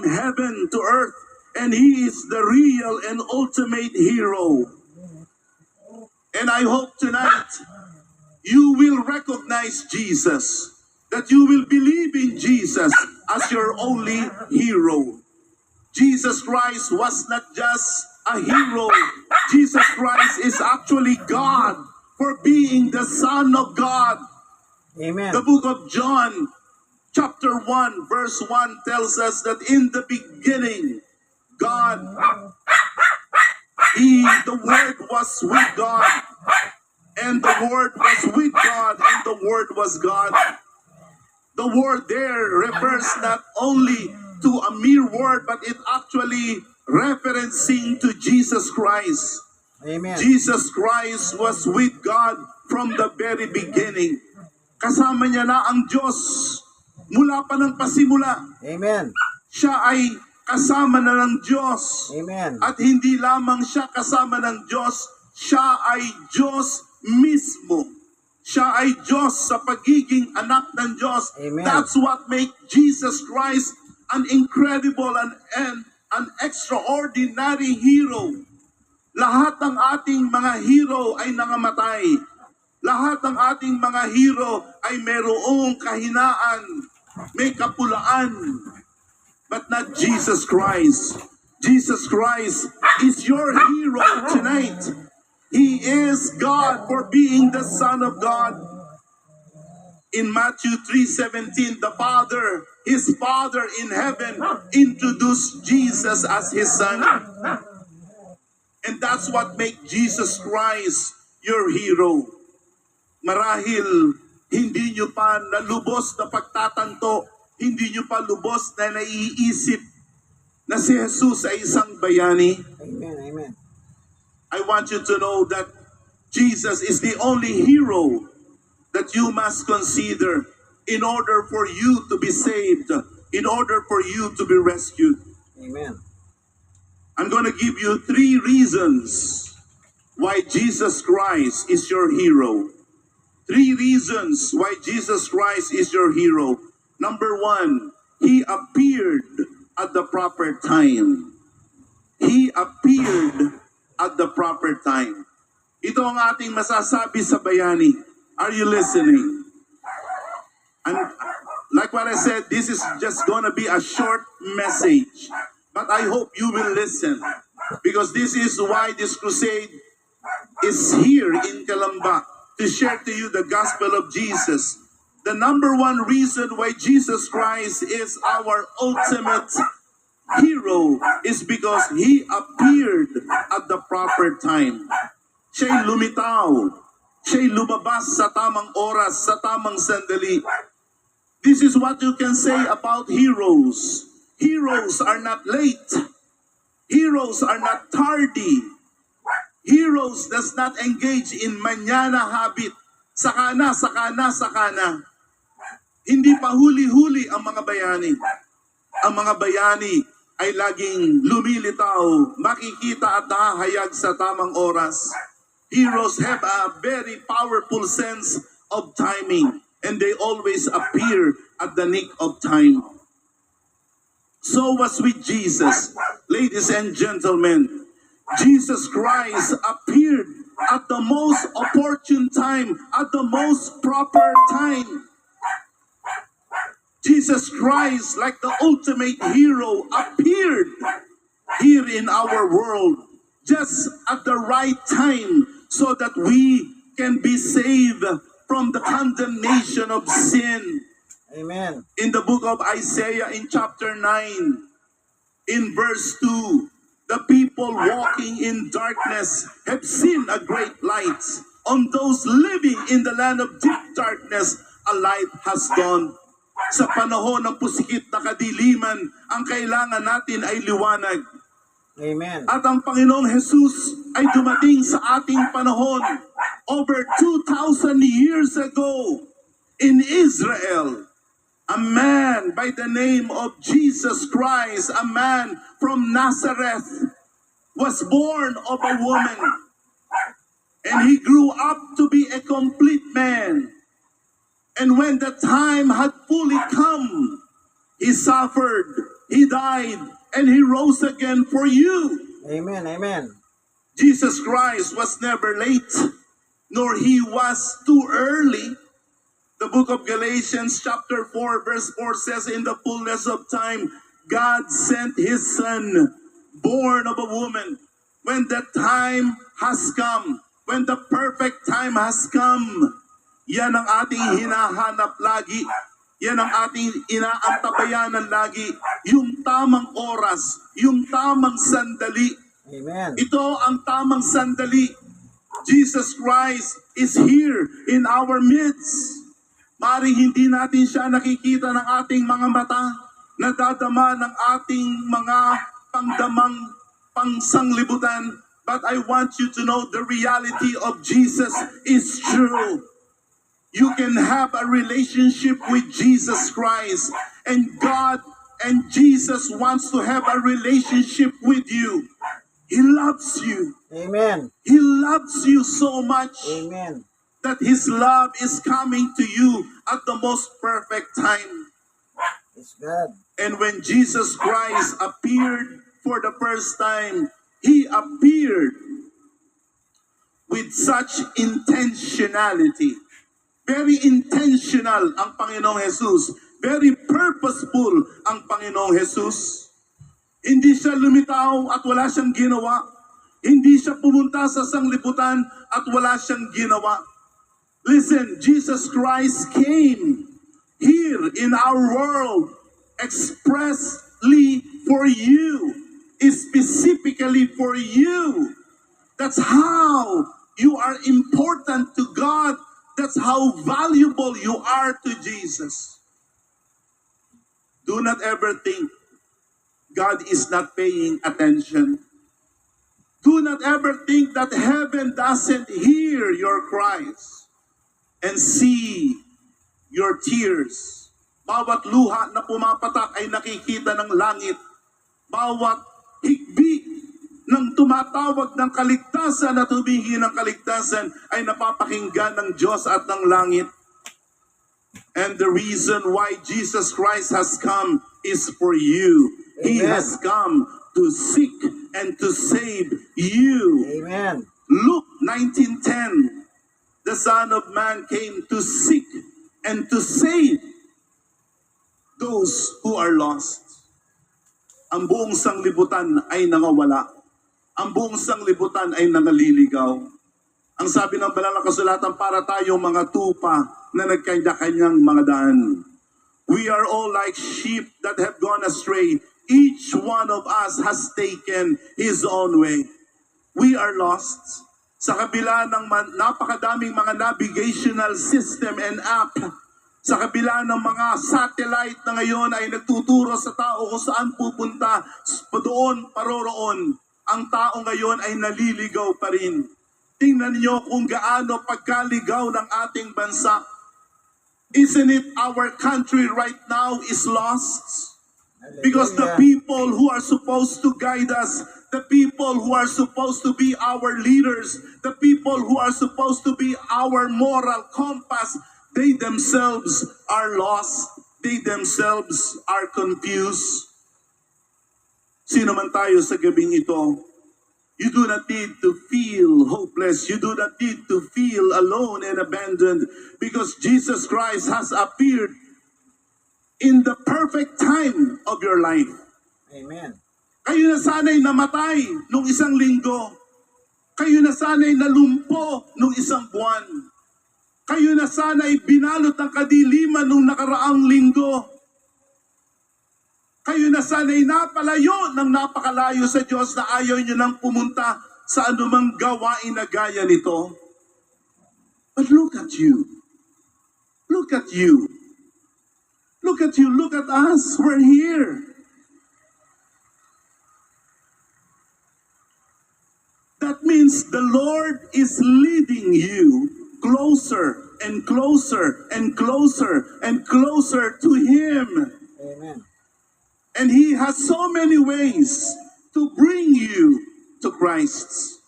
heaven to earth, and he is the real and ultimate hero. And I hope tonight you will recognize Jesus, that you will believe in Jesus as your only hero. Jesus Christ was not just a hero. Jesus Christ is actually God, for being the Son of God. Amen. The book of John, chapter 1, verse 1 tells us that in the beginning, God, the Word was with God, and the Word was with God, and the Word was God. The word there refers not only to a mere word, but it actually referencing to Jesus Christ. Amen. Jesus Christ was with God from the very beginning. Kasama niya na ang Diyos mula pa ng pasimula. Amen. Siya ay kasama na ng Diyos. Amen. At hindi lamang siya kasama ng Diyos, siya ay Diyos mismo. Siya ay Diyos sa pagiging anak ng Diyos. Amen. That's what makes Jesus Christ an incredible and an extraordinary hero. Lahat ng ating mga hero ay nangamatay. Lahat ng ating mga hero ay mayroong kahinaan, may kapulaan. But not Jesus Christ. Jesus Christ is your hero tonight. He is God for being the Son of God. In Matthew 3:17, the Father, his Father in heaven, introduced Jesus as his Son. And that's what makes Jesus Christ your hero. Marahil, hindi nyo pa nalubos na pagtatanto, hindi nyo pa lubos na naiisip na si Jesus ay isang bayani. Amen. Amen. I want you to know that Jesus is the only hero that you must consider in order for you to be saved, in order for you to be rescued. Amen. I'm going to give you 3 reasons why Jesus Christ is your hero. 3 reasons why Jesus Christ is your hero. Number 1, he appeared at the proper time. He appeared at the proper time. Ito ang ating masasabi sa bayani. Are you listening? And like what I said, this is just gonna be a short message. But I hope you will listen. Because this is why this crusade is here in Calamba, to share to you the gospel of Jesus. The number 1 reason why Jesus Christ is our ultimate hero is because he appeared at the proper time. Siya'y lumitaw. Siya'y lumabas sa tamang oras, sa tamang sandali. This is what you can say about heroes. Heroes are not late. Heroes are not tardy. Heroes does not engage in manyana habit. Sakana, sakana, sakana. Hindi pa huli-huli ang mga bayani. Ang mga bayani ay laging lumilitaw, makikita at nahahayag sa tamang oras. Heroes have a very powerful sense of timing, and they always appear at the nick of time. So was with Jesus. Ladies and gentlemen, Jesus Christ appeared at the most opportune time, at the most proper time. Jesus Christ, like the ultimate hero, appeared here in our world just at the right time so that we can be saved from the condemnation of sin. Amen. In the book of Isaiah, in chapter 9, in verse 2, the people walking in darkness have seen a great light. On those living in the land of deep darkness, a light has dawned. Sa panahon ng pusikit na kadiliman, ang kailangan natin ay liwanag. Amen. At ang Panginoong Jesus ay dumating sa ating panahon over 2,000 years ago in Israel. A man by the name of Jesus Christ, a man from Nazareth, was born of a woman. And he grew up to be a complete man. And when the time had fully come, he suffered He died and He rose again for you. Amen. Amen. Jesus Christ was never late, nor He was too early. The book of Galatians chapter 4 verse 4 says, in the fullness of time, God sent His Son, born of a woman. When the time has come, when the perfect time has come, yan ang ating hinahanap lagi. Yan ang ating inaantabayanan lagi. Yung tamang oras, yung tamang sandali. Amen. Ito ang tamang sandali. Jesus Christ is here in our midst. Maring hindi natin siya nakikita ng ating mga mata, nadadama ng ating mga pangdamang pangsanglibutan. But I want you to know the reality of Jesus is true. You can have a relationship with Jesus Christ, and God and Jesus wants to have a relationship with you. He loves you. Amen. He loves you so much Amen. that His love is coming to you at the most perfect time. It's God. And when Jesus Christ appeared for the first time, He appeared with such intentionality. Very intentional ang Panginoong Jesus. Very purposeful ang Panginoong Jesus. Hindi siya lumitaw at wala siyang ginawa. Hindi siya pumunta sa sanglibutan at wala siyang ginawa. Listen, Jesus Christ came here in our world expressly for you, specifically for you. That's how you are important to God. That's how valuable you are to Jesus. Do not ever think God is not paying attention. Do not ever think that heaven doesn't hear your cries and see your tears. Bawat luha na pumapatak ay nakikita ng langit. Bawat higbi ng tumatawag ng kaligtasan at humingi ng kaligtasan ay napapakinggan ng Diyos at ng langit. And the reason why Jesus Christ has come is for you. He Amen. has come to seek and to save you. Amen. Luke 19:10, the Son of Man came to seek and to save those who are lost. Ang buong sanglibutan ay nangawala. Ang buong sanglibutan ay nangaliligaw. Ang sabi ng banal na kasulatan, para tayong mga tupa na nagkanya-kanyang mga daan. We are all like sheep that have gone astray. Each one of us has taken his own way. We are lost. Sa kabila ng napakadaming mga navigational system and app, sa kabila ng mga satellite na ngayon ay nagtuturo sa tao kung saan pupunta, doon, paroroon, ang tao ngayon ay naliligaw pa rin. Tingnan niyo kung gaano pagkaligaw ng ating bansa. Isn't it our country right now is lost? Because the people who are supposed to guide us, the people who are supposed to be our leaders, the people who are supposed to be our moral compass, they themselves are lost. They themselves are confused. Sino man tayo sa gabing ito, you do not need to feel hopeless. You do not need to feel alone and abandoned because Jesus Christ has appeared in the perfect time of your life. Amen. Kayo na sana'y namatay nung isang linggo. Kayo na sana'y nalumpo nung isang buwan. Kayo na sana'y binalot ng kadiliman nung nakaraang linggo. Kayo na sana'y napalayo ng napakalayo sa Diyos na ayaw nyo nang pumunta sa anumang gawain na gaya nito. But look at you. Look at you. Look at you. Look at us. We're here. That means the Lord is leading you closer and closer and closer and closer to Him. Amen. And He has so many ways to bring you to Christ.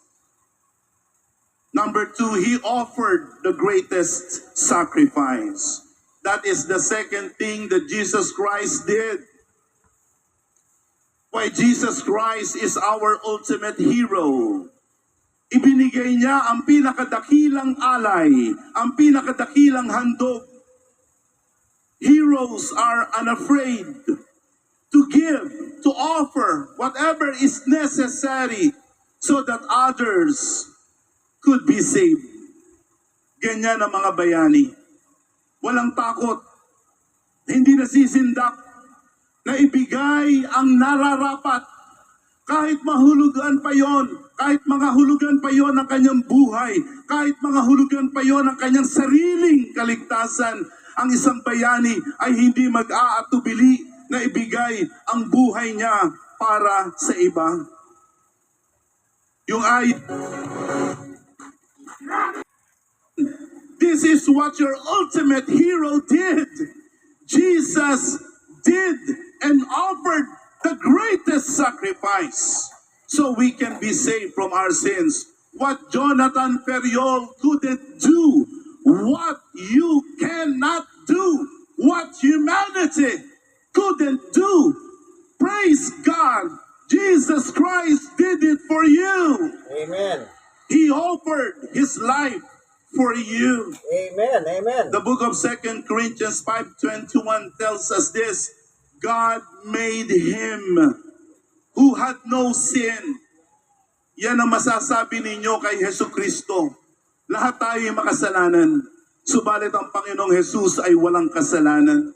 Number 2, He offered the greatest sacrifice. That is the second thing that Jesus Christ did. why Jesus Christ is our ultimate hero. Ibinigay niya ang pinakadakilang alay, ang pinakadakilang handog. Heroes are unafraid to give, to offer whatever is necessary so that others could be saved. Ganyan ang mga bayani. Walang takot, hindi nasisindak, na ibigay ang nararapat. Kahit mahulugan pa yon, kahit mga hulugan pa yon ng kanyang buhay, kahit mga hulugan pa yon ng kanyang sariling kaligtasan, ang isang bayani ay hindi mag-aatubili na ibigay ang buhay niya para sa iba. Yung ay, this is what your ultimate hero did. Jesus did and offered the greatest sacrifice so we can be saved from our sins. What Jonathan Ferriol couldn't do, what you cannot do, what humanity couldn't do. Praise God. Jesus Christ did it for you. Amen. He offered his life for you. Amen. Amen. The book of 2 Corinthians 5:21 tells us this: God made him who had no sin. Yan ang masasabi ninyo kay Hesus Kristo. Lahat tayo ay makasalanan. Subalit ang Panginoong Jesus ay walang kasalanan.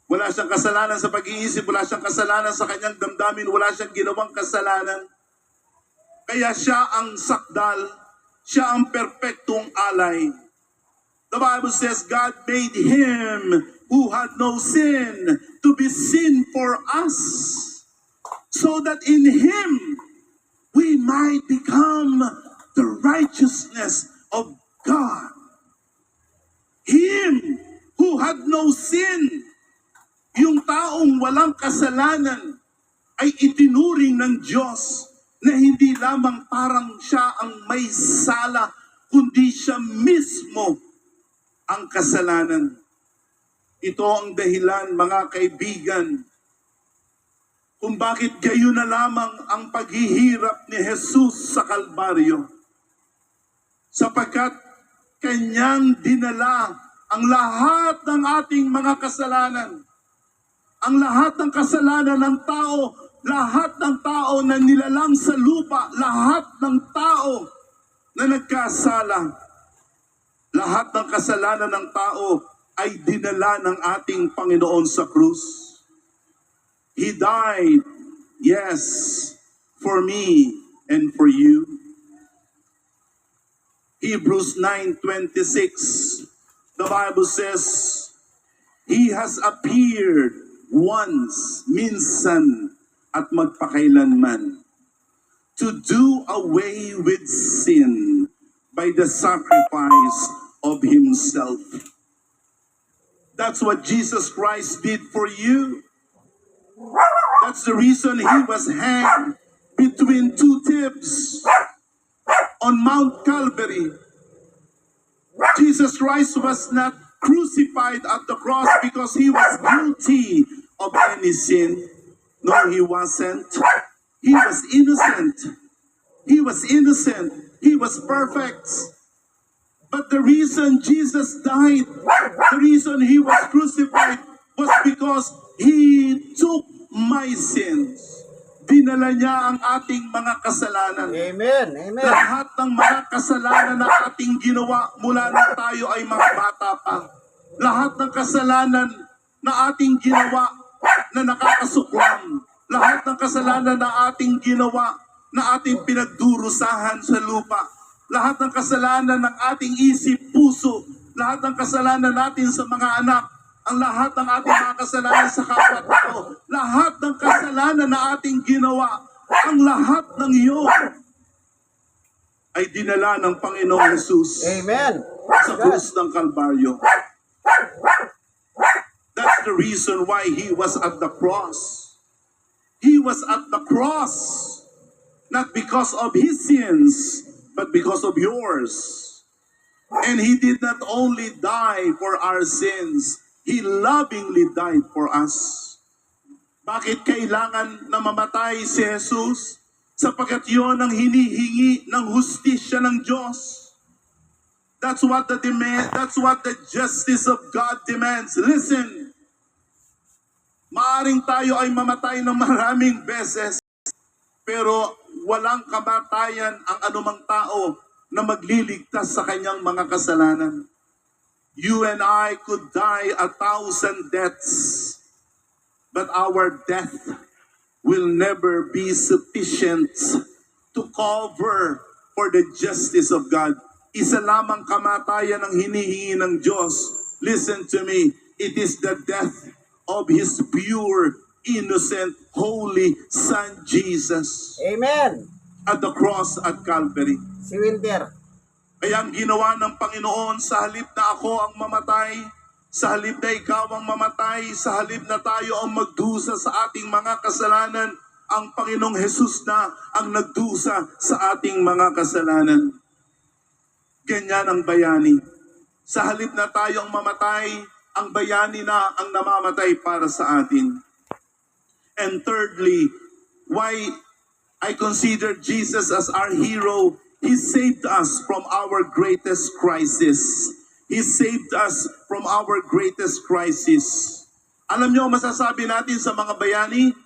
Wala siyang kasalanan sa pag-iisip, wala siyang kasalanan sa kanyang damdamin, wala siyang ginawang kasalanan. Kaya siya ang sakdal, siya ang perpektong alay. The Bible says God made him who had no sin to be sin for us, so that in him we might become the righteousness of God. Him who had no sin, yung taong walang kasalanan, ay itinuring ng Diyos na hindi lamang parang siya ang may sala, kundi siya mismo ang kasalanan. Ito ang dahilan, mga kaibigan, kung bakit gayon na lamang ang paghihirap ni Jesus sa Kalbaryo. Sapagkat kanyang dinala ang lahat ng ating mga kasalanan. Ang lahat ng kasalanan ng tao, lahat ng tao na nilalang sa lupa, lahat ng tao na nagkasala. Lahat ng kasalanan ng tao ay dinala ng ating Panginoon sa krus. He died, yes, for me and for you. Hebrews 9:26, the Bible says, He has appeared once, minsan at magpakailanman, to do away with sin by the sacrifice of Himself. That's what Jesus Christ did for you. That's the reason He was hanged between two thieves on Mount Calvary. Jesus Christ was not crucified at the cross because He was guilty of any sin. No, He wasn't. He was innocent. He was innocent. He was perfect. But the reason Jesus died, the reason He was crucified, was because He took my sins. Dinala niya ang ating mga kasalanan. Amen. Amen. Lahat ng mga kasalanan na ating ginawa mula nang tayo ay mga bata pa. Lahat ng kasalanan na ating ginawa na nakakasuklam. Lahat ng kasalanan na ating ginawa na ating pinagdurusahan sa lupa. Lahat ng kasalanan ng ating isip, puso. Lahat ng kasalanan natin sa mga anak. Ang lahat ng ating mga kasalanan sa kapwa-tao. Lahat ng kasalanan na ating ginawa. Ang lahat ng iyon ay dinala ng Panginoong Jesus Amen. sa krus ng Kalbaryo. That's the reason why He was at the cross. He was at the cross not because of His sins, but because of yours. And He did not only die for our sins, He lovingly died for us. Bakit kailangan na mamatay si Jesus? Sapagkat yun ang hinihingi ng hustisya ng Diyos. That's what the justice of God demands. Listen, maaring tayo ay mamatay ng maraming beses, pero walang kamatayan ang anumang tao na magliligtas sa kanyang mga kasalanan. You and I could die 1,000 deaths, but our death will never be sufficient to cover for the justice of God. Isa lamang kamatayan ang hinihingi ng Diyos. Listen to me. It is the death of His pure, innocent, holy Son Jesus Amen. at the cross at Calvary. Si Winter. Kaya ang ginawa ng Panginoon, sa halip na ako ang mamatay, sa halip na ikaw ang mamatay, sa halip na tayo ang magdusa sa ating mga kasalanan, ang Panginoong Jesus na ang nagdusa sa ating mga kasalanan. Ganyan ang bayani. Sa halip na tayo ang mamatay, ang bayani na ang namamatay para sa atin. And thirdly, why I consider Jesus as our hero, He saved us from our greatest crisis. He saved us from our greatest crisis. Alam niyo, masasabi natin sa mga bayani,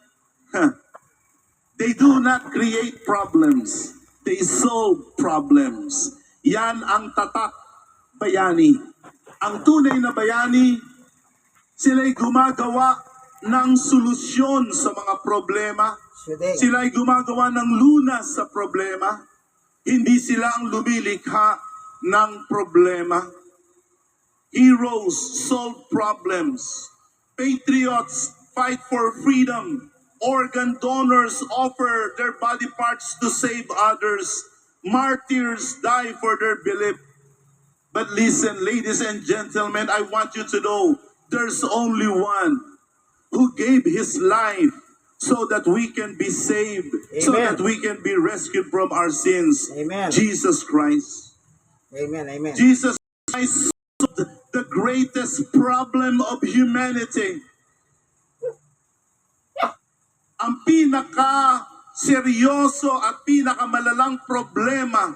they do not create problems. They solve problems. Yan ang tatak bayani. Ang tunay na bayani, sila'y gumagawa ng solusyon sa mga problema. Shooting. Sila'y gumagawa ng lunas sa problema. Hindi sila ang lumilikha ng problema. Heroes solve problems. Patriots fight for freedom. Organ donors offer their body parts to save others. Martyrs die for their belief. But listen, ladies and gentlemen, I want you to know there's only one who gave his life so that we can be saved, so Amen. that we can be rescued from our sins. Amen. Jesus Christ. Amen. Amen. Jesus Christ solved the greatest problem of humanity. Ang pinaka-seryoso at pinakamalalang problema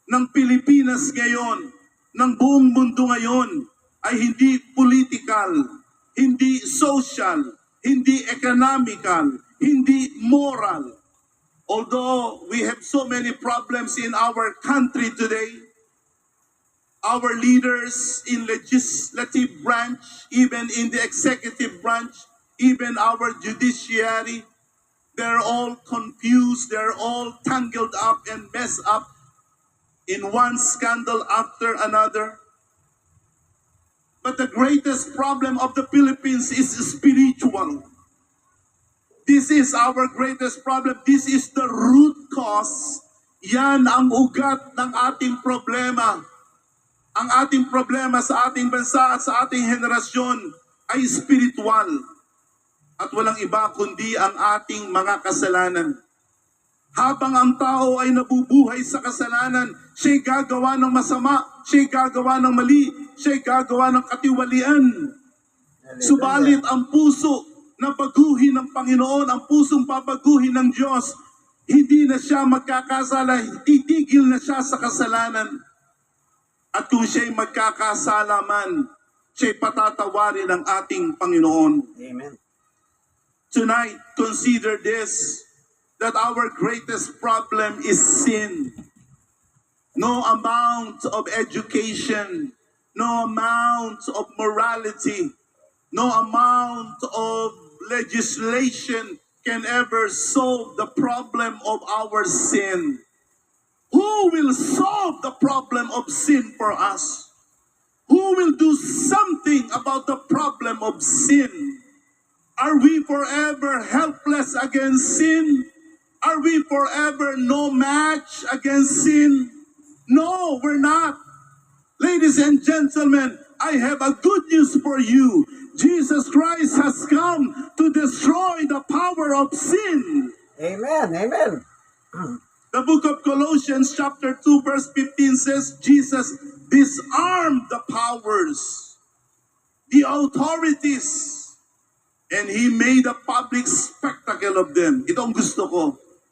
ng Pilipinas ngayon, ng buong mundo ngayon, ay hindi political, hindi social, hindi economical, hindi moral. Although we have so many problems in our country today, our leaders in legislative branch, even in the executive branch, even our judiciary, they're all confused, they're all tangled up and messed up in one scandal after another. But the greatest problem of the Philippines is spiritual. This is our greatest problem. This is the root cause. Yan ang ugat ng ating problema. Ang ating problema sa ating bansa at sa ating henerasyon ay spiritual. At walang iba kundi ang ating mga kasalanan. Habang ang tao ay nabubuhay sa kasalanan, siya'y gagawa ng masama, siya'y gagawa ng mali, siya'y gagawa ng katiwalian. Subalit ang puso na baguhin ng Panginoon, ang pusong pabaguhin ng Diyos, hindi na siya magkakasala, titigil na siya sa kasalanan. At kung siya'y magkakasala man, siya'y patatawarin ng ating Panginoon. Amen. Tonight, consider this, that our greatest problem is sin. No amount of education, no amount of morality, no amount of legislation can ever solve the problem of our sin. Who will solve the problem of sin for us? Who will do something about the problem of sin? Are we forever helpless against sin? Are we forever no match against sin? No, we're not. Ladies and gentlemen, I have a good news for you. Jesus Christ has come to destroy the power of sin. Amen. Amen. The book of Colossians chapter 2 verse 15 says, Jesus disarmed the powers, the authorities, And he made a public spectacle of them. Ito ang gusto ko.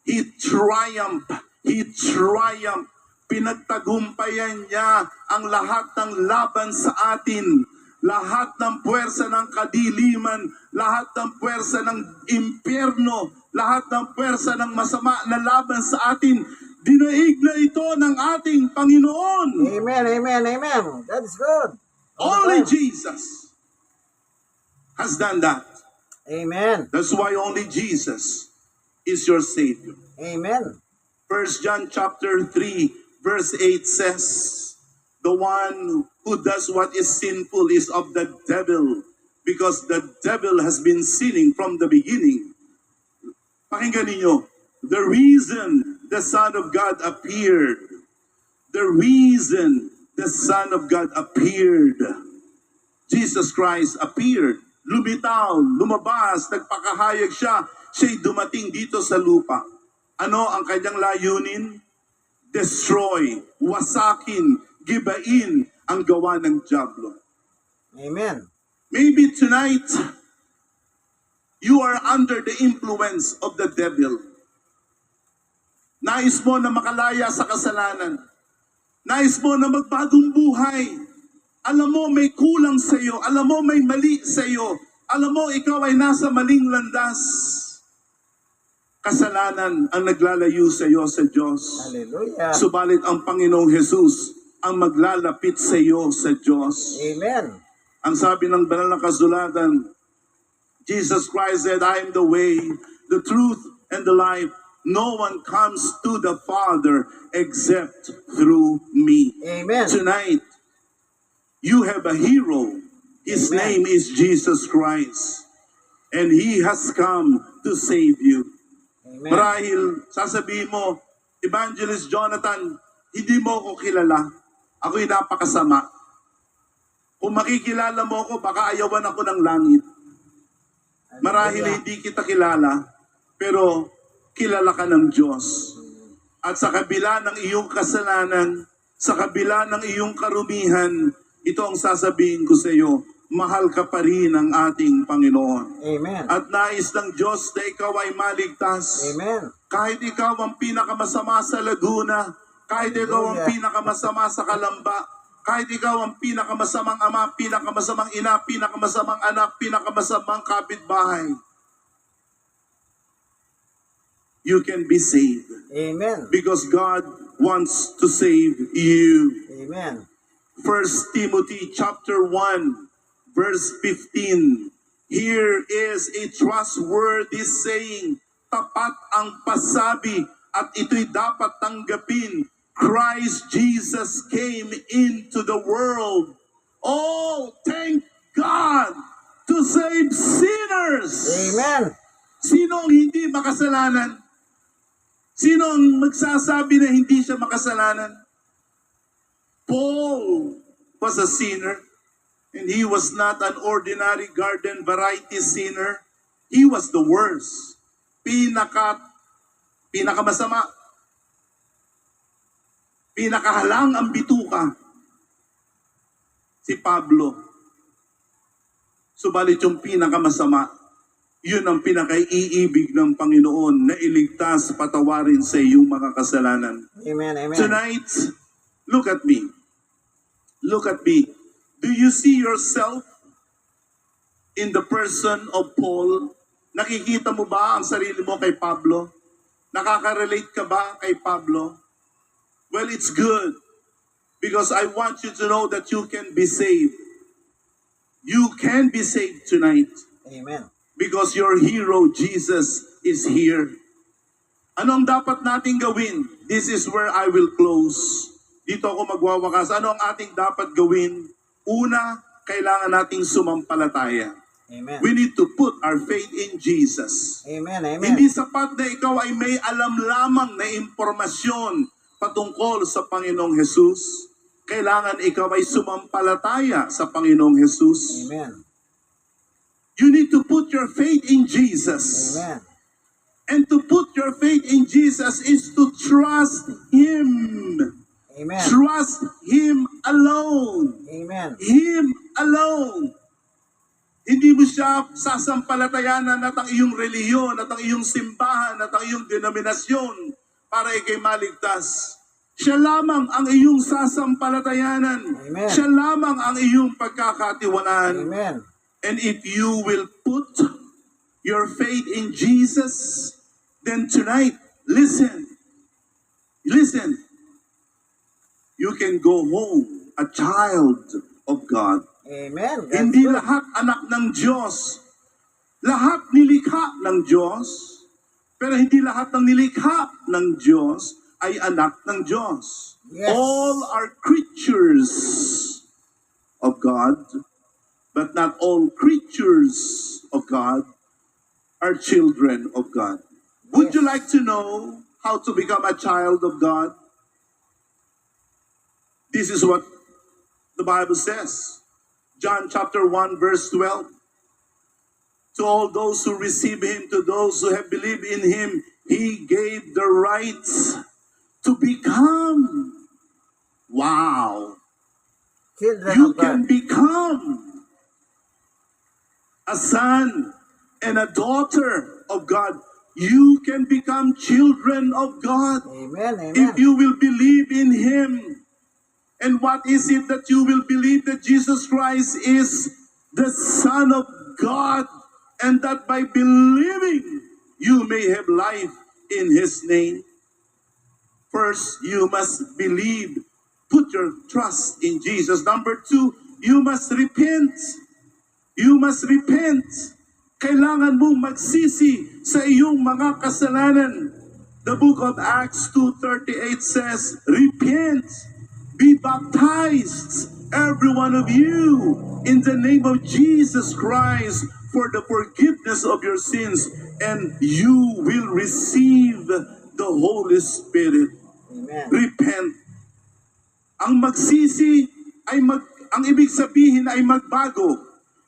He triumphed. He triumphed. Pinagtagumpayan niya ang lahat ng laban sa atin. Lahat ng puwersa ng kadiliman, lahat ng puwersa ng impyerno, lahat ng puwersa ng masama na laban sa atin, dinaig na ito ng ating Panginoon. Amen, amen, amen. That is good. Only Jesus has done that. Amen. That's why only Jesus is your Savior. Amen. 1 John chapter 3 verse 8 says, the one who does what is sinful is of the devil, because the devil has been sinning from the beginning. Pakinggan ninyo, the reason the Son of God appeared, the reason the Son of God appeared, Jesus Christ appeared, lumitaw, lumabas, nagpakahayag siya, siya'y dumating dito sa lupa. Ano ang kanyang layunin? Destroy, wasakin, gibain ang gawa ng dyablo. Amen. Maybe tonight, you are under the influence of the devil. Nais mo na makalaya sa kasalanan. Nais mo na magbagong buhay. Alam mo may kulang sa iyo. Alam mo may mali sa iyo. Alam mo ikaw ay nasa maling landas. Kasalanan ang naglalayo sa iyo sa Diyos. Hallelujah. Subalit ang Panginoong Jesus ang maglalapit sa iyo sa Diyos. Amen. Ang sabi ng banal na kasulatan, Jesus Christ said, I am the way, the truth, and the life. No one comes to the Father except through me. Amen. Tonight, you have a hero. His Amen. name is Jesus Christ. And He has come to save you. Amen. Marahil, sasabihin mo, Evangelist Jonathan, hindi mo ako kilala. Ako'y napakasama. Kung makikilala mo ako, baka ayawan ako ng langit. Marahil Hallelujah. hindi kita kilala, pero kilala ka ng Diyos. At sa kabila ng iyong kasalanan, sa kabila ng iyong karumihan, ito ang sasabihin ko sa iyo, mahal ka pa rin ng ating Panginoon. Amen. At nais ng Diyos na ikaw ay maligtas. Amen. Kahit ikaw ang pinakamasama sa Laguna, kahit ikaw ang Hallelujah. pinakamasama sa Kalamba, kahit ikaw ang pinakamasamang ama, pinakamasamang ina, pinakamasamang anak, pinakamasamang kapitbahay, you can be saved. Amen. Because God wants to save you. Amen. 1 Timothy chapter 1, verse 15. Here is a trustworthy saying, tapat ang pasabi at ito'y dapat tanggapin. Christ Jesus came into the world. Oh, thank God to save sinners. Amen. Sino ang hindi makasalanan? Sino ang magsasabi na hindi siya makasalanan? Paul was a sinner, and he was not an ordinary garden variety sinner. He was the worst. Pinakamasama. Pinakahalang ang bituka. Si Pablo. Subalit yung pinakamasama, yun ang pinakaiibig ng Panginoon na iligtas, patawarin sa iyong mga kasalanan. Amen. Amen. Tonight, look at me. Look at me. Do you see yourself in the person of Paul? Nakikita mo ba ang sarili mo kay Pablo? Nakaka-relate ka ba kay Pablo? Well, it's good because I want you to know that you can be saved. You can be saved tonight Amen. because your hero, Jesus, is here. Ano ang dapat nating gawin? This is where I will close. Dito ako magwawakas. Ano ang ating dapat gawin? Una, kailangan nating sumampalataya. Amen. We need to put our faith in Jesus. Amen. Amen. Hindi sapat na ikaw ay may alam lamang na impormasyon patungkol sa Panginoong Jesus. Kailangan ikaw ay sumampalataya sa Panginoong Jesus. Amen. You need to put your faith in Jesus. Amen. And to put your faith in Jesus is to trust Him. Amen. Trust Him alone. Amen. Him alone. Hindi mo siya sasampalatayanan at ang iyong relihiyon, at ang iyong simbahan, at ang iyong denominasyon para ikay maligtas. Siya lamang ang iyong sasampalatayanan. Amen. Siya lamang ang iyong pagkakatiwalaan. Amen. And if you will put your faith in Jesus, then tonight, listen, you can go home a child of God. Amen. That's Hindi good. lahat anak ng Diyos. Lahat nilikha ng Diyos. Pero hindi lahat ng nilikha ng Diyos ay anak ng Diyos. Yes. All are creatures of God, but not all creatures of God are children of God. Would you Yes. like to know how to become a child of God? This is what the Bible says. John chapter 1 verse 12. To all those who receive him, to those who have believed in him, he gave the rights to become. Wow. Children You of God. can become a son and a daughter of God. You can become children of God Amen. Amen. if you will believe in him. And what is it that you will believe? That Jesus Christ is the Son of God, and that by believing you may have life in his name. First, you must believe. Put your trust in Jesus. Number two, you must repent. You must repent. Kailangan mong magsisi sa iyong mga kasalanan. The book of Acts 2:38 says, repent, be baptized, every one of you, in the name of Jesus Christ, for the forgiveness of your sins, and you will receive the Holy Spirit. Amen. Repent. Ang magsisi ay ang ibig sabihin ay magbago.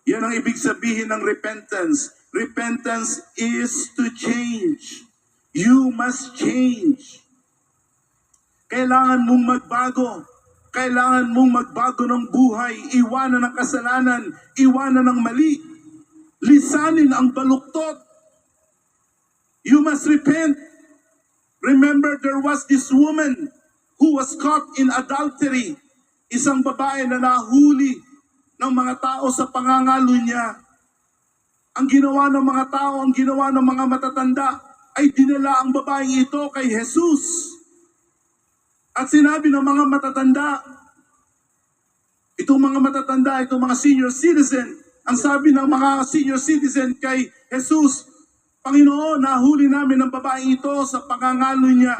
Yan ang ibig sabihin ng repentance. Repentance is to change. You must change. Kailangan mong magbago. Kailangan mong magbago ng buhay. Iwanan ang kasalanan. Iwanan ang mali. Lisanin ang baluktot. You must repent. Remember, there was this woman who was caught in adultery. Isang babae na nahuli ng mga tao sa pangangalo niya. Ang ginawa ng mga tao, ang ginawa ng mga matatanda, ay dinala ang babaeng ito kay Jesus. At sinabi ng mga matatanda, itong mga senior citizen, ang sabi ng mga senior citizen kay Jesus, Panginoon, nahuli namin ang babaeng ito sa pangangalo niya.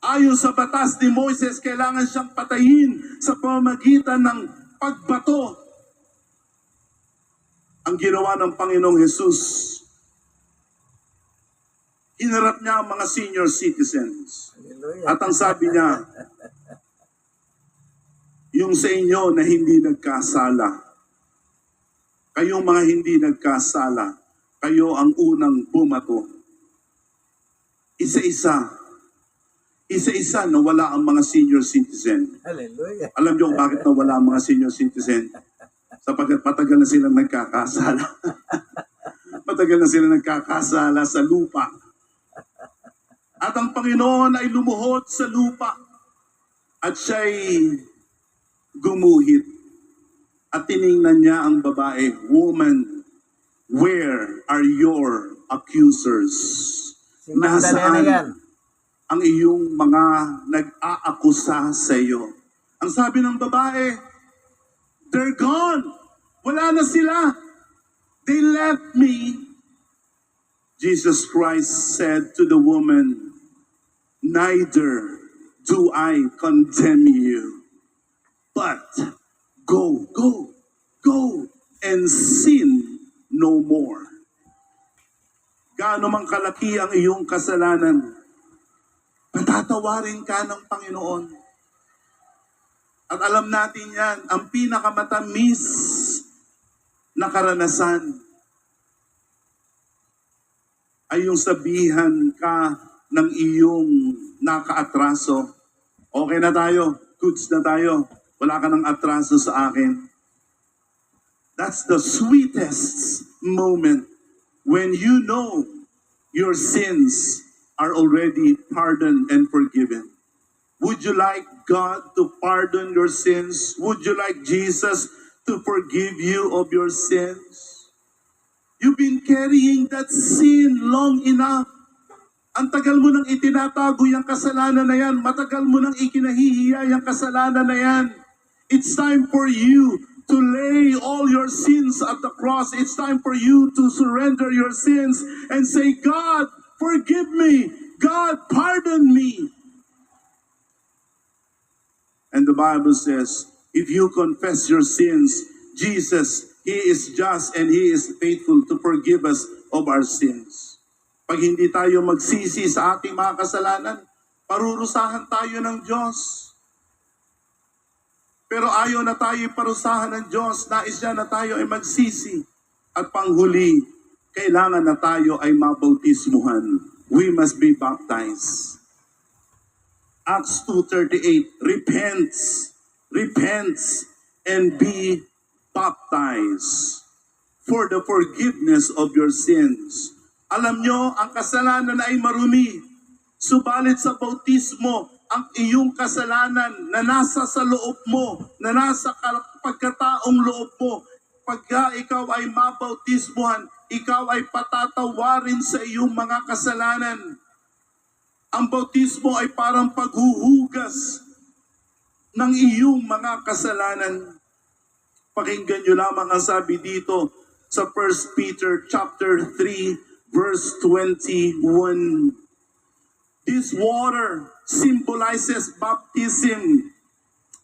Ayon sa batas ni Moises, kailangan siyang patayin sa pamamagitan ng pagbato. Ang ginawa ng Panginoong Jesus, hinarap niya ang mga senior citizens. Hallelujah. At ang sabi niya, yung sa inyo na hindi nagkasala, kayong mga hindi nagkasala, kayo ang unang bumato. Isa-isa nawala ang mga senior citizen. Hallelujah. Alam niyo kung bakit nawala ang mga senior citizen? Sapagkat patagal na silang nagkakasala. Patagal na silang nagkakasala sa lupa. At ang Panginoon ay lumuhod sa lupa. At siya'y gumuhit. At tiningnan niya ang babae, Woman, where are your accusers? Si Magdalena yan. Ang iyong mga nag-aakusa sa iyo? Ang sabi ng babae, they're gone. Wala na sila. They left me. Jesus Christ said to the woman, neither do I condemn you. But go and sin no more. Gaano man kalaki ang iyong kasalanan, patatawarin ka ng Panginoon. At alam natin yan, ang pinakamatamis na karanasan ay yung sabihan ka ng iyong nakaatraso. Okay na tayo, goods na tayo, wala ka ng atraso sa akin. That's the sweetest moment when you know your sins are already pardoned and forgiven. Would you like God to pardon your sins? Would you like Jesus to forgive you of your sins? You've been carrying that sin long enough. Ang tagal mo nang itinatago yung kasalanan na yan. Matagal mo nang ikinahihiya yung kasalanan na yan. It's time for you to lay all your sins at the cross. It's time for you to surrender your sins and say, God, forgive me. God, pardon me. And the Bible says, if you confess your sins, Jesus, He is just and He is faithful to forgive us of our sins. Pag hindi tayo magsisi sa ating mga kasalanan, parurusahan tayo ng Diyos. Pero ayaw na tayo parusahan ng Diyos. Nais niya na tayo ay magsisi. At panghuli, kailangan na tayo ay mabautismuhan. We must be baptized. Acts 2:38, repent and be baptized for the forgiveness of your sins. Alam nyo, ang kasalanan ay marumi. Subalit sa bautismo, ang iyong kasalanan na nasa sa loob mo, na nasa pagkataong loob mo, pagka ikaw ay mabautismuhan, ikaw ay patatawarin sa iyong mga kasalanan. Ang bautismo ay parang paghuhugas ng iyong mga kasalanan. Pakinggan nyo lamang ang sabi dito sa 1 Peter chapter 3 verse 21. This water symbolizes baptism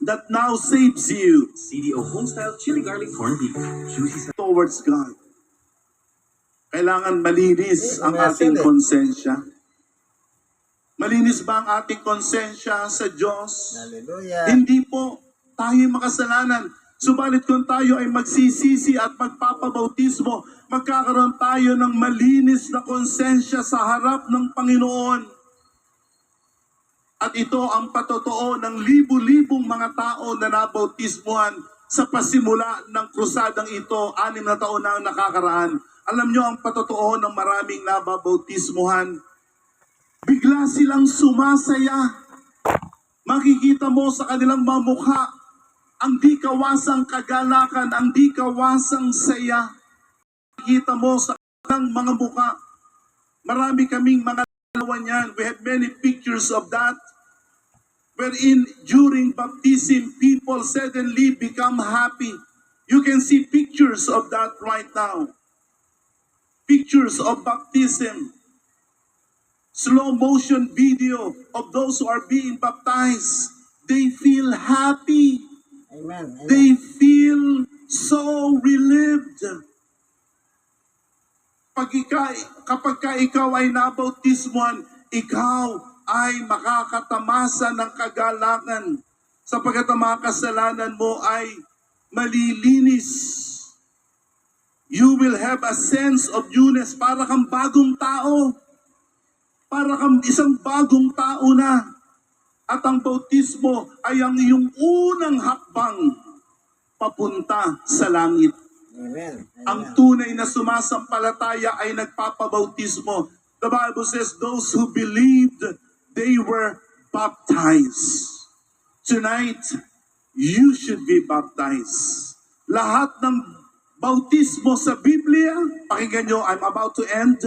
that now saves you CDO Homestyle Chili Garlic Corned Beef. Juicy towards God. Kailangan malinis ang ating konsensya. Malinis ba ang ating konsensya sa Diyos? Hallelujah. Hindi po tayo makasalanan. Subalit kung tayo ay magsisisi at magpapabautismo, magkakaroon tayo ng malinis na konsensya sa harap ng Panginoon. At ito ang patotoo ng libu-libong mga tao na nabautismuhan sa pasimula ng krusadang ito, 6 na taon na ang nakakaraan. Alam nyo ang patotoo ng maraming nababautismuhan. Bigla silang sumasaya. Makikita mo sa kanilang mga mukha ang di kawasang kagalakan, ang di kawasang saya. Makikita mo sa kanilang mga mukha. Marami kaming mga larawan yan. We have many pictures of that. Wherein during baptism, people suddenly become happy. You can see pictures of that right now. Pictures of baptism. Slow motion video of those who are being baptized. They feel happy. Amen. Amen. They feel so relieved. Kapag ikaw ay nabautismuhan, ikaw ay makakatamasa ng kagalakan sapagkat ang mga kasalanan mo ay malilinis. You will have a sense of newness. Para kang bagong tao. Para kang isang bagong tao na. At ang bautismo ay ang iyong unang hakbang papunta sa langit. Amen. Ang tunay na sumasampalataya ay nagpapabautismo. The Bible says those who believed, they were baptized. Tonight, you should be baptized. Lahat ng bautismo sa Biblia, pakinggan nyo, I'm about to end.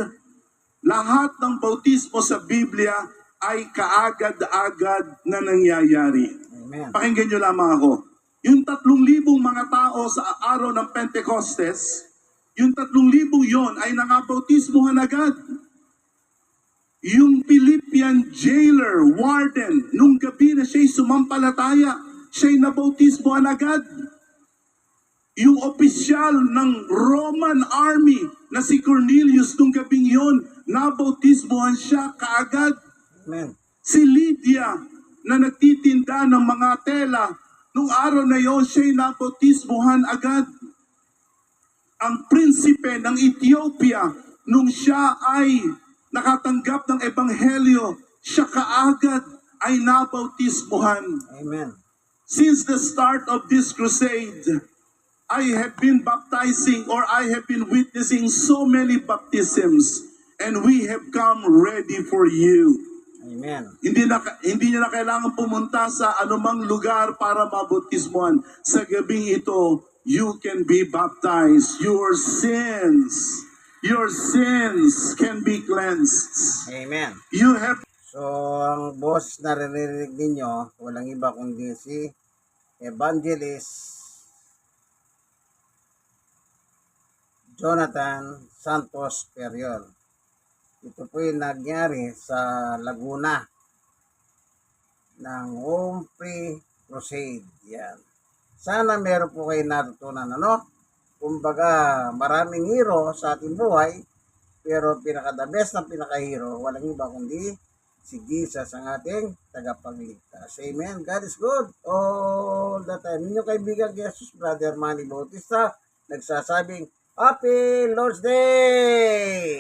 Lahat ng bautismo sa Biblia ay kaagad-agad na nangyayari. Amen. Pakinggan nyo lamang ako. Yung 3,000 mga tao sa araw ng Pentecostes, yung 3,000 yon ay nangabautismuhan agad. Yung Philippian jailer, warden, nung gabi na siya'y sumampalataya, siya'y nabautismuhan agad. Yung opisyal ng Roman army na si Cornelius nung gabing yon, nabautismuhan siya kaagad. Amen. Si Lydia na nagtitinda ng mga tela, nung araw na yon, siya'y nabautismuhan agad. Ang prinsipe ng Ethiopia, nung siya ay nakatanggap ng ebanghelyo, siya kaagad ay nabautismuhan. Amen. Since the start of this crusade, I have been baptizing or I have been witnessing so many baptisms and we have come ready for you. Amen. Hindi niya na kailangan pumunta sa anumang lugar para mabautismuhan. Sa gabing ito, you can be baptized. Your sins can be cleansed. Amen. You have So, ang boss na naririnig ninyo, walang iba kundi si Evangelist Jonathan Santos Periol. Ito po yung nangyari sa Laguna ng Home Free Crusade. Yan. Sana meron po kayo natutunan, ano? Kumbaga, maraming hero sa ating buhay, pero pinaka-the best na pinaka-hero, walang iba kundi si Jesus ang ating tagapagligtas. Amen. God is good all the time. Inyong kaibigan Jesus, Brother Manny Bautista, nagsasabing, Happy Lord's Day!